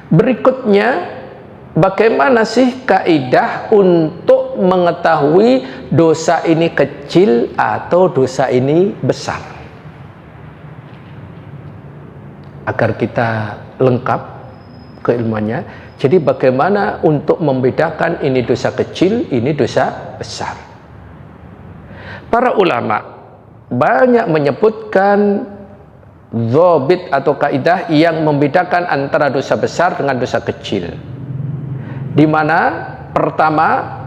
Berikutnya, bagaimana sih kaidah untuk mengetahui dosa ini kecil atau dosa ini besar? Agar kita lengkap keilmuannya. Jadi bagaimana untuk membedakan ini dosa kecil, ini dosa besar? Para ulama banyak menyebutkan dzabit atau kaidah yang membedakan antara dosa besar dengan dosa kecil. Di mana pertama,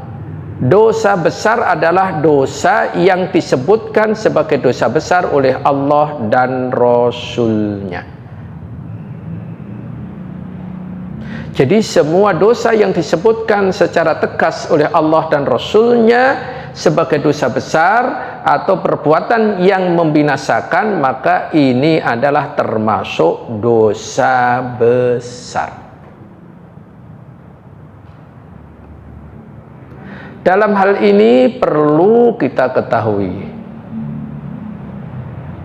dosa besar adalah dosa yang disebutkan sebagai dosa besar oleh Allah dan Rasul-Nya. Jadi semua dosa yang disebutkan secara tegas oleh Allah dan Rasul-Nya sebagai dosa besar atau perbuatan yang membinasakan, maka ini adalah termasuk dosa besar. Dalam hal ini perlu kita ketahui,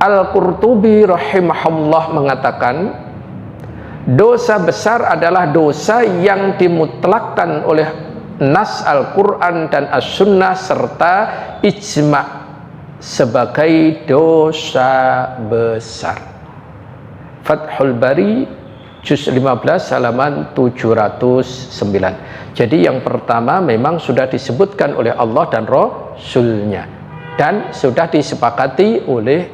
Al-Qurtubi rahimahullah mengatakan, dosa besar adalah dosa yang dimutlakkan oleh nas Al-Quran dan As-Sunnah serta ijma' sebagai dosa besar. Fathul Bari juz 15 halaman 709. Jadi yang pertama memang sudah disebutkan oleh Allah dan Rasul-Nya dan sudah disepakati oleh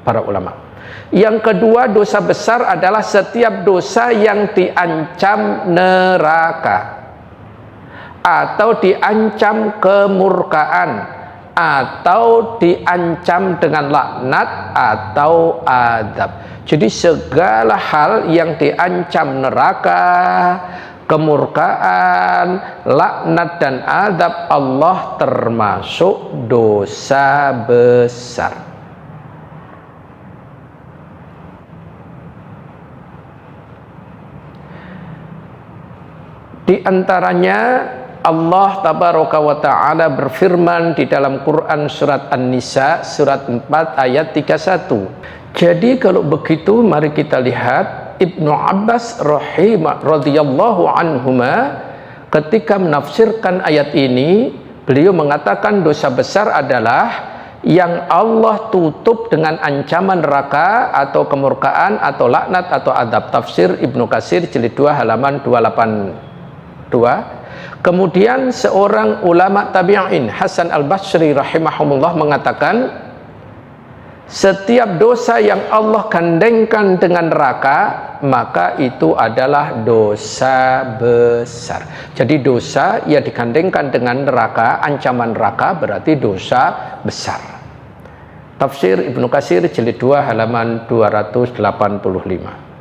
para ulama. Yang kedua, dosa besar adalah setiap dosa yang diancam neraka atau diancam kemurkaan atau diancam dengan laknat atau azab. Jadi segala hal yang diancam neraka, kemurkaan, laknat dan azab Allah termasuk dosa besar. Di antaranya Allah tabaraka wa ta'ala berfirman di dalam Quran surat An-Nisa surat 4 ayat 31. Jadi kalau begitu mari kita lihat Ibnu Abbas radhiyallahu anhuma ketika menafsirkan ayat ini, beliau mengatakan dosa besar adalah yang Allah tutup dengan ancaman neraka atau kemurkaan atau laknat atau adab. Tafsir Ibnu Katsir jilid 2 halaman 282. Kemudian seorang ulama tabi'in Hasan al-Basri rahimahumullah mengatakan, setiap dosa yang Allah gandengkan dengan neraka maka itu adalah dosa besar. Jadi dosa yang digandengkan dengan neraka, ancaman neraka, berarti dosa besar. Tafsir Ibnu Katsir jilid 2 halaman 285.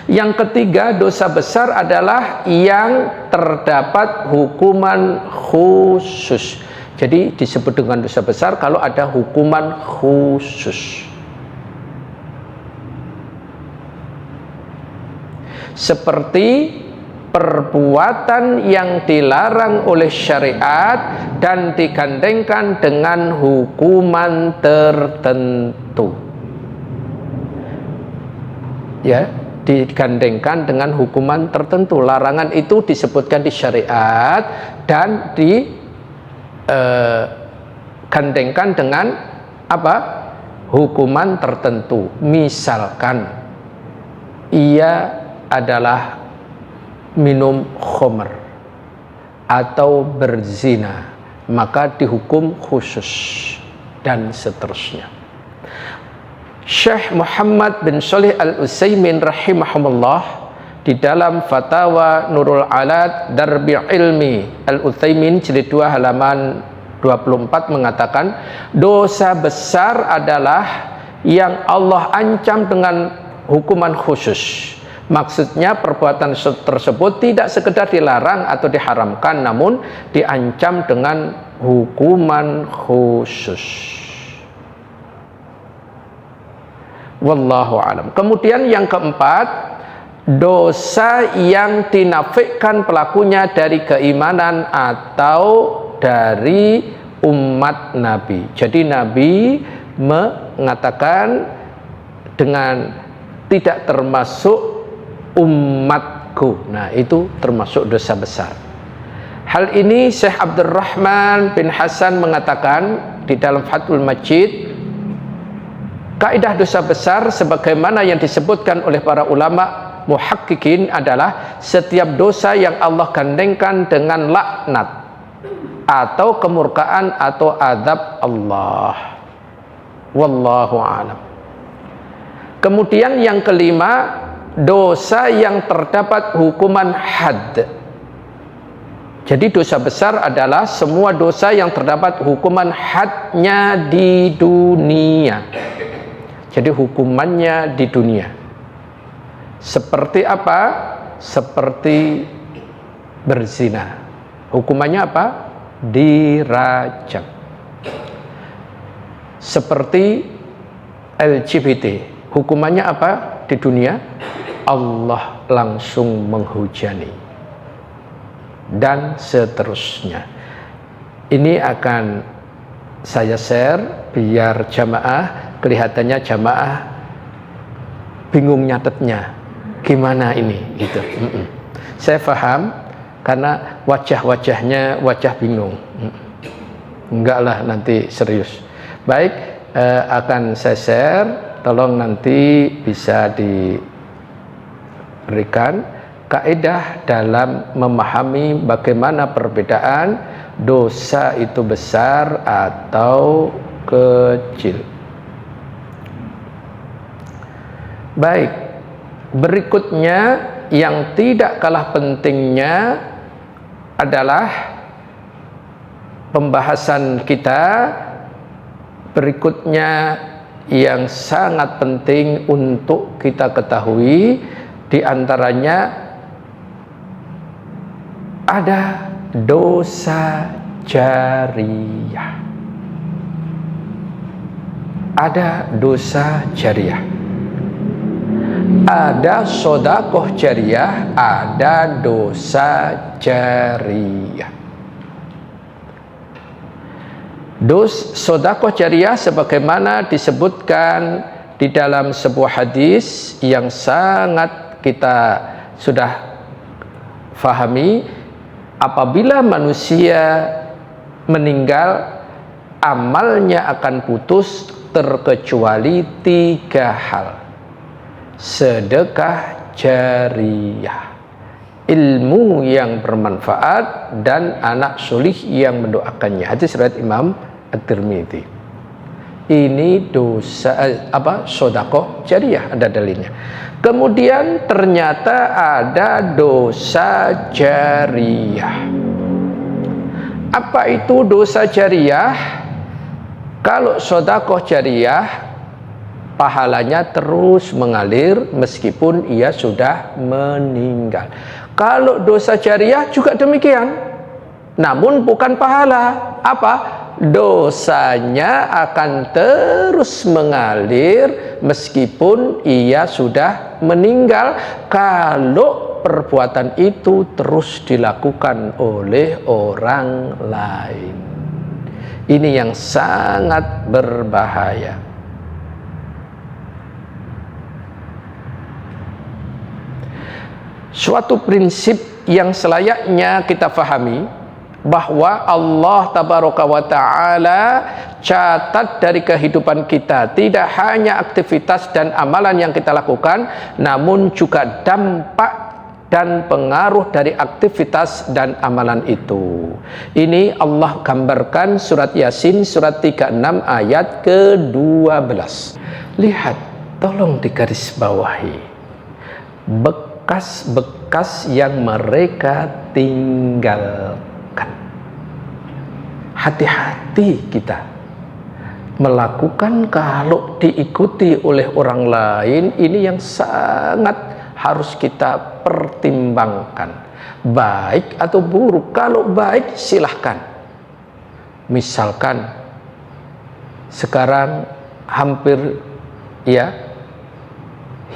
Yang ketiga, dosa besar adalah yang terdapat hukuman khusus. Jadi disebut dengan dosa besar kalau ada hukuman khusus. Seperti perbuatan yang dilarang oleh syariat dan digandengkan dengan hukuman tertentu. Ya, digandengkan dengan hukuman tertentu. Larangan itu disebutkan di syariat dan digandengkan dengan apa? Hukuman tertentu. Misalkan ia adalah minum khamr atau berzina, maka dihukum khusus dan seterusnya. Syekh Muhammad bin Shalih Al-Utsaimin rahimahumullah di dalam Fatawa Nurul Alad Darbi Ilmi Al-Utsaimin jilid 2 halaman 24 mengatakan, dosa besar adalah yang Allah ancam dengan hukuman khusus. Maksudnya perbuatan tersebut tidak sekedar dilarang atau diharamkan, namun diancam dengan hukuman khusus. Wallahu alam. Kemudian yang keempat, dosa yang dinafikan pelakunya dari keimanan atau dari umat Nabi. Jadi Nabi mengatakan dengan tidak termasuk umat umatku. Nah, itu termasuk dosa besar. Hal ini Syekh Abdurrahman bin Hasan mengatakan di dalam Fathul Majid, kaidah dosa besar sebagaimana yang disebutkan oleh para ulama muhaqqiqin adalah setiap dosa yang Allah gandengkan dengan laknat atau kemurkaan atau azab Allah. Wallahu a'lam. Kemudian yang kelima, dosa yang terdapat hukuman had. Jadi dosa besar adalah semua dosa yang terdapat hukuman hadnya di dunia. Jadi hukumannya di dunia. Seperti apa? Seperti berzina. Hukumannya apa? Dirajam. Seperti LGBT. Hukumannya apa di dunia? Allah langsung menghujani. Dan seterusnya. Ini akan saya share biar jamaah kelihatannya jamaah bingung nyatetnya gimana ini gitu. Saya paham karena wajah-wajahnya wajah bingung. Enggak lah, nanti serius. Baik, akan saya share, tolong nanti bisa diberikan kaidah dalam memahami bagaimana perbedaan dosa itu besar atau kecil. Baik, berikutnya yang tidak kalah pentingnya adalah pembahasan kita berikutnya yang sangat penting untuk kita ketahui, di antaranya ada dosa jariyah. Ada dosa jariyah. Ada sedekah jariyah, ada dosa jariyah. Sedekah jariyah sebagaimana disebutkan di dalam sebuah hadis yang sangat kita sudah fahami. Apabila manusia meninggal, amalnya akan putus terkecuali 3 hal. Sedekah jariyah, ilmu yang bermanfaat, dan anak solih yang mendoakannya. Hadis riwayat Imam At-Tirmidzi. Ini dosa sedekah jariyah, ada dalilnya. Kemudian ternyata ada dosa jariyah. Apa itu dosa jariyah? Kalau sedekah jariyah, pahalanya terus mengalir meskipun ia sudah meninggal. Kalau dosa jariyah juga demikian, namun bukan pahala. Apa? Dosanya akan terus mengalir meskipun ia sudah meninggal kalau perbuatan itu terus dilakukan oleh orang lain. Ini yang sangat berbahaya. Suatu prinsip yang selayaknya kita fahami, bahwa Allah tabaraka wa ta'ala catat dari kehidupan kita tidak hanya aktivitas dan amalan yang kita lakukan, namun juga dampak dan pengaruh dari aktivitas dan amalan itu. Ini Allah gambarkan surat Yasin surat 36 ayat ke-12. Lihat, tolong digarisbawahi bekas-bekas yang mereka tinggalkan. Hati-hati kita melakukan kalau diikuti oleh orang lain. Ini yang sangat harus kita pertimbangkan, baik atau buruk. Kalau baik silahkan. Misalkan sekarang hampir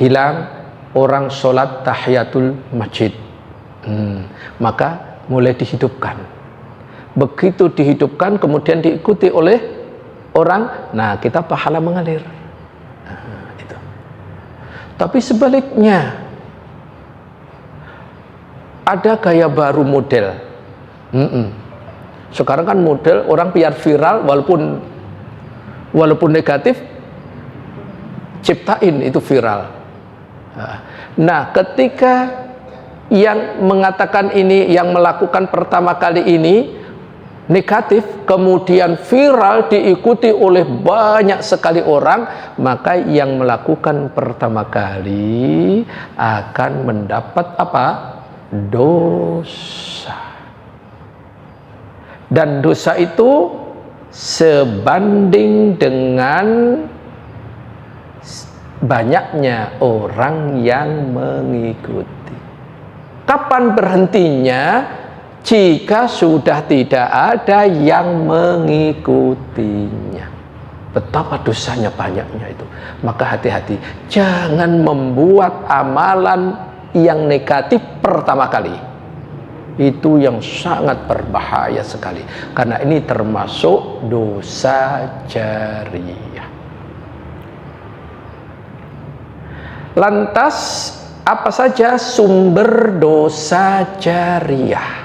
hilang orang sholat tahiyatul masjid, maka mulai dihidupkan. Begitu dihidupkan kemudian diikuti oleh orang, nah kita pahala mengalir. Itu. Tapi sebaliknya, ada gaya baru model. Sekarang kan model orang biar viral walaupun negatif, ciptain itu viral. Nah, ketika yang mengatakan ini, yang melakukan pertama kali ini negatif, kemudian viral diikuti oleh banyak sekali orang, maka yang melakukan pertama kali akan mendapat apa? Dosa. Dan dosa itu sebanding dengan banyaknya orang yang mengikuti. Kapan berhentinya? Jika sudah tidak ada yang mengikutinya. Betapa dosanya banyaknya itu. Maka hati-hati, jangan membuat amalan yang negatif pertama kali. Itu yang sangat berbahaya sekali, karena ini termasuk dosa jariyah. Lantas apa saja sumber dosa jariyah?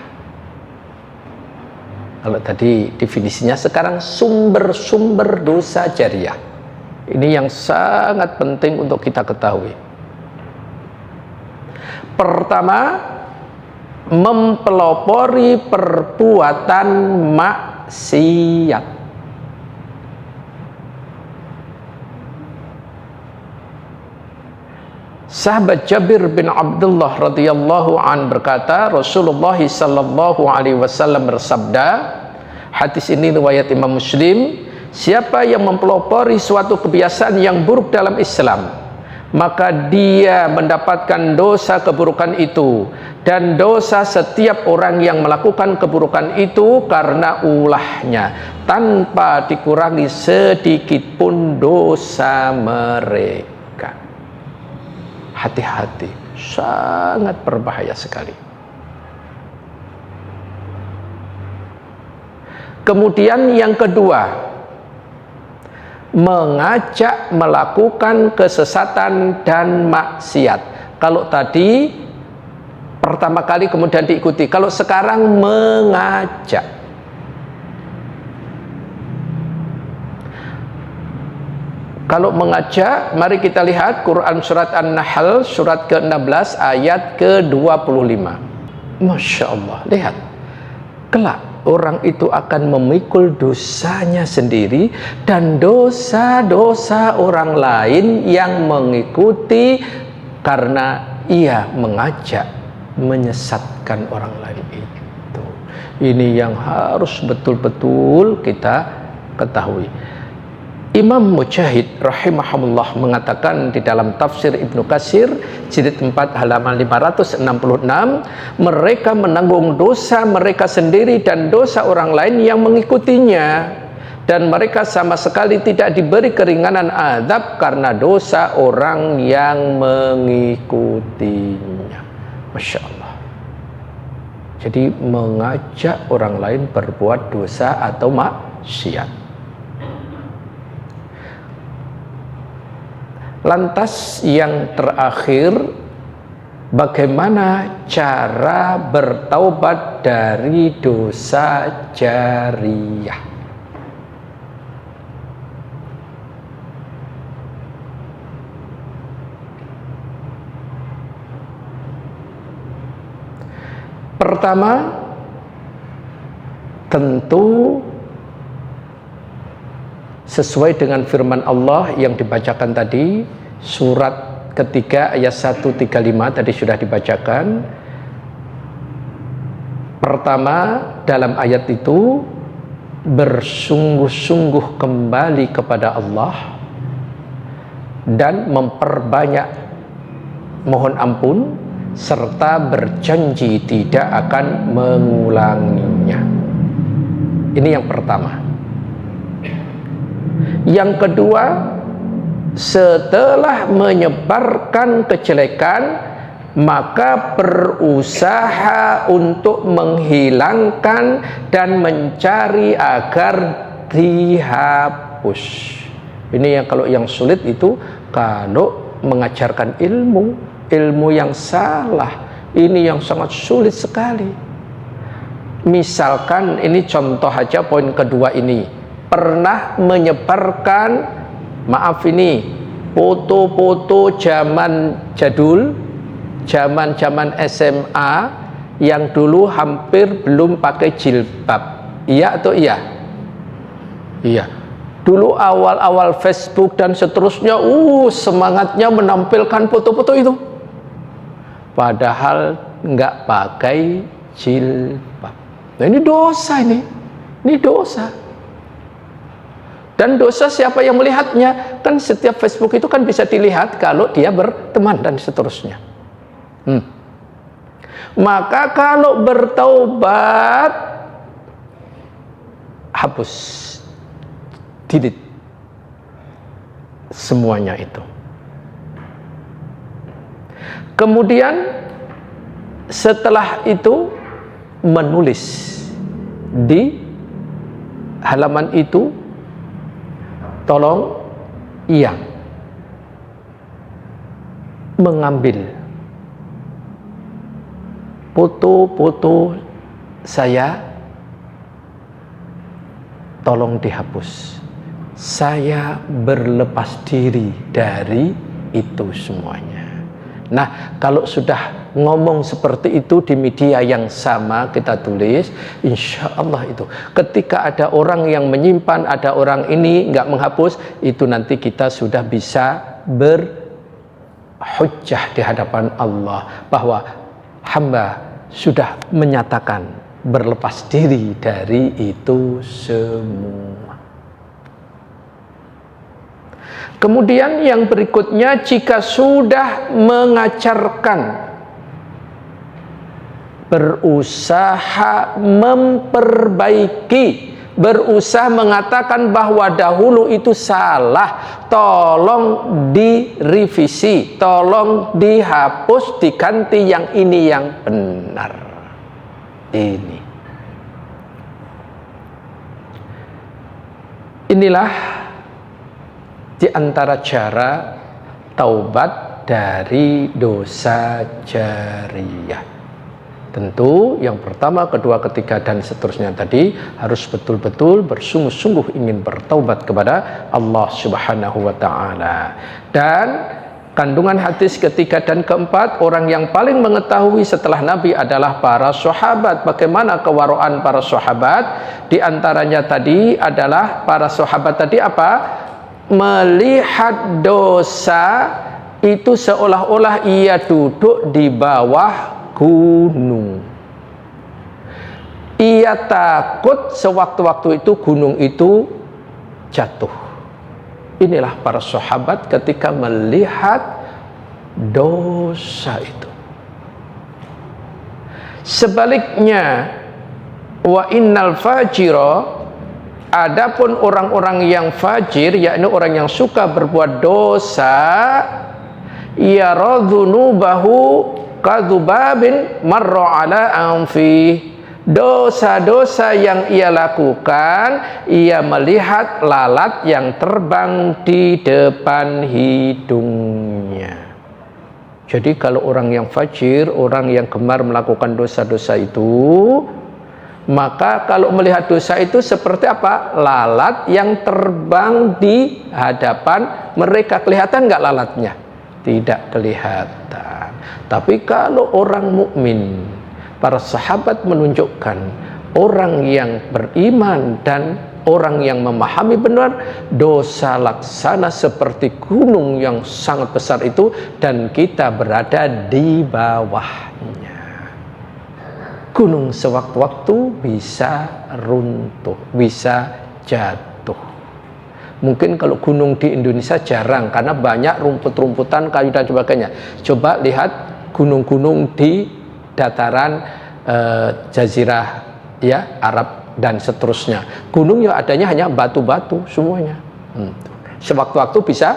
Kalau tadi definisinya, sekarang sumber-sumber dosa jariyah. Ini yang sangat penting untuk kita ketahui. Pertama, mempelopori perbuatan maksiat. Sahabat Jabir bin Abdullah radhiyallahu an berkata, Rasulullah sallallahu alaihi wasallam bersabda, hadis ini riwayat Imam Muslim, siapa yang mempelopori suatu kebiasaan yang buruk dalam Islam, maka dia mendapatkan dosa keburukan itu, dan dosa setiap orang yang melakukan keburukan itu karena ulahnya, tanpa dikurangi sedikit pun dosa mereka. Hati-hati, sangat berbahaya sekali. Kemudian yang kedua, mengajak melakukan kesesatan dan maksiat. Kalau tadi pertama kali kemudian diikuti, kalau sekarang mengajak. Kalau mengajak, mari kita lihat Quran surat An-Nahl surat ke-16 ayat ke-25. Masya Allah, lihat, kelak orang itu akan memikul dosanya sendiri dan dosa-dosa orang lain yang mengikuti karena ia mengajak menyesatkan orang lain itu. Ini yang harus betul-betul kita ketahui. Imam Mujahid rahimahullah mengatakan di dalam tafsir Ibnu Katsir jilid 4 halaman 566, mereka menanggung dosa mereka sendiri dan dosa orang lain yang mengikutinya, dan mereka sama sekali tidak diberi keringanan azab karena dosa orang yang mengikutinya. Masya Allah. Jadi mengajak orang lain berbuat dosa atau maksiat. Lantas yang terakhir, bagaimana cara bertaubat dari dosa jariyah? Pertama, tentu sesuai dengan firman Allah yang dibacakan tadi, surat ketiga ayat 135 tadi sudah dibacakan. Pertama, dalam ayat itu bersungguh-sungguh kembali kepada Allah dan memperbanyak mohon ampun serta berjanji tidak akan mengulanginya. Ini yang pertama. Yang kedua, setelah menyebarkan kejelekan, maka berusaha untuk menghilangkan dan mencari agar dihapus. Ini yang kalau yang sulit itu kalau mengajarkan ilmu yang salah, Ini yang sangat sulit sekali. Misalkan ini contoh aja poin kedua ini, pernah menyebarkan, maaf ini, foto-foto zaman jadul, zaman SMA yang dulu hampir belum pakai jilbab. Iya atau iya? Iya. Dulu awal-awal Facebook dan seterusnya, semangatnya menampilkan foto-foto itu. Padahal nggak pakai jilbab. Nah ini dosa ini. Ini dosa. Dan dosa siapa yang melihatnya? Kan setiap Facebook itu kan bisa dilihat kalau dia berteman dan seterusnya. Maka kalau bertaubat, hapus, delete semuanya itu. Kemudian setelah itu menulis di halaman itu, tolong yang mengambil foto-foto saya, tolong dihapus. Saya berlepas diri dari itu semuanya. Nah, kalau sudah ngomong seperti itu di media yang sama kita tulis, insya Allah itu ketika ada orang yang menyimpan, ada orang ini nggak menghapus, itu nanti kita sudah bisa berhujjah di hadapan Allah bahwa hamba sudah menyatakan berlepas diri dari itu semua. Kemudian yang berikutnya, jika sudah mengajarkan, berusaha memperbaiki, berusaha mengatakan bahwa dahulu itu salah, tolong direvisi, tolong dihapus, diganti yang ini yang benar. Inilah di antara cara taubat dari dosa jariyah. Tentu yang pertama, kedua, ketiga dan seterusnya tadi harus betul-betul bersungguh-sungguh ingin bertaubat kepada Allah Subhanahu wa taala. Dan kandungan hadis ketiga dan keempat, orang yang paling mengetahui setelah Nabi adalah para sahabat. Bagaimana kewaraan para sahabat? Di antaranya tadi adalah para sahabat tadi apa? Melihat dosa itu seolah-olah ia duduk di bawah gunung. Ia takut sewaktu-waktu itu gunung itu jatuh. Inilah para sahabat ketika melihat dosa itu. Sebaliknya, wa innal fajira, adapun orang-orang yang fajir, yakni orang yang suka berbuat dosa, yaradzunubahu kadzubabin marra ala anfi. Dosa-dosa yang ia lakukan, ia melihat lalat yang terbang di depan hidungnya. Jadi kalau orang yang fajir, orang yang gemar melakukan dosa-dosa itu, maka kalau melihat dosa itu seperti apa? Lalat yang terbang di hadapan mereka. Kelihatan nggak lalatnya? Tidak kelihatan. Tapi kalau orang mukmin, para sahabat menunjukkan orang yang beriman dan orang yang memahami benar, dosa laksana seperti gunung yang sangat besar itu, dan kita berada di bawahnya. Gunung sewaktu-waktu bisa runtuh, bisa jatuh. Mungkin kalau gunung di Indonesia jarang karena banyak rumput-rumputan, kayu dan sebagainya. Coba lihat gunung-gunung di dataran Jazirah ya, Arab dan seterusnya. Gunung yang adanya hanya batu-batu semuanya. Sewaktu-waktu bisa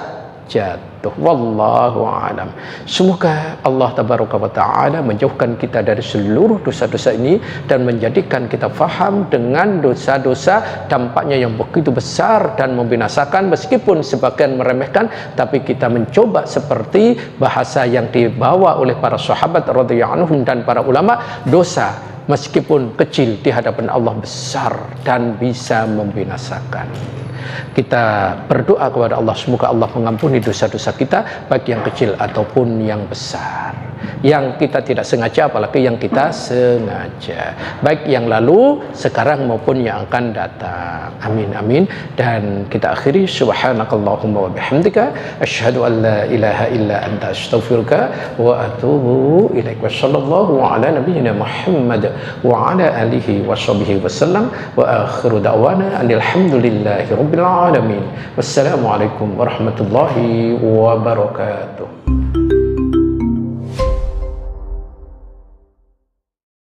jatuh. Wallahu a'lam. Semoga Allah tabaraka wa taala menjauhkan kita dari seluruh dosa-dosa ini dan menjadikan kita faham dengan dosa-dosa dampaknya yang begitu besar dan membinasakan, meskipun sebagian meremehkan, tapi kita mencoba seperti bahasa yang dibawa oleh para sahabat radhiyallahu anhum dan para ulama, dosa meskipun kecil di hadapan Allah besar dan bisa membinasakan. Kita berdoa kepada Allah, semoga Allah mengampuni dosa-dosa kita, baik yang kecil ataupun yang besar, yang kita tidak sengaja apalagi yang kita sengaja, baik yang lalu, sekarang maupun yang akan datang. Amin amin. Dan kita akhiri, subhanakallahumma wa bihamdika asyhadu an la ilaha illa anta astaghfiruka wa atubu ilaik. Wa sallallahu ala nabiyyina Muhammad wa ala alihi washabbihi wasallam wa akhiru da'wana alhamdulillahi rabbil alamin. Wassalamualaikum warahmatullahi wabarakatuh.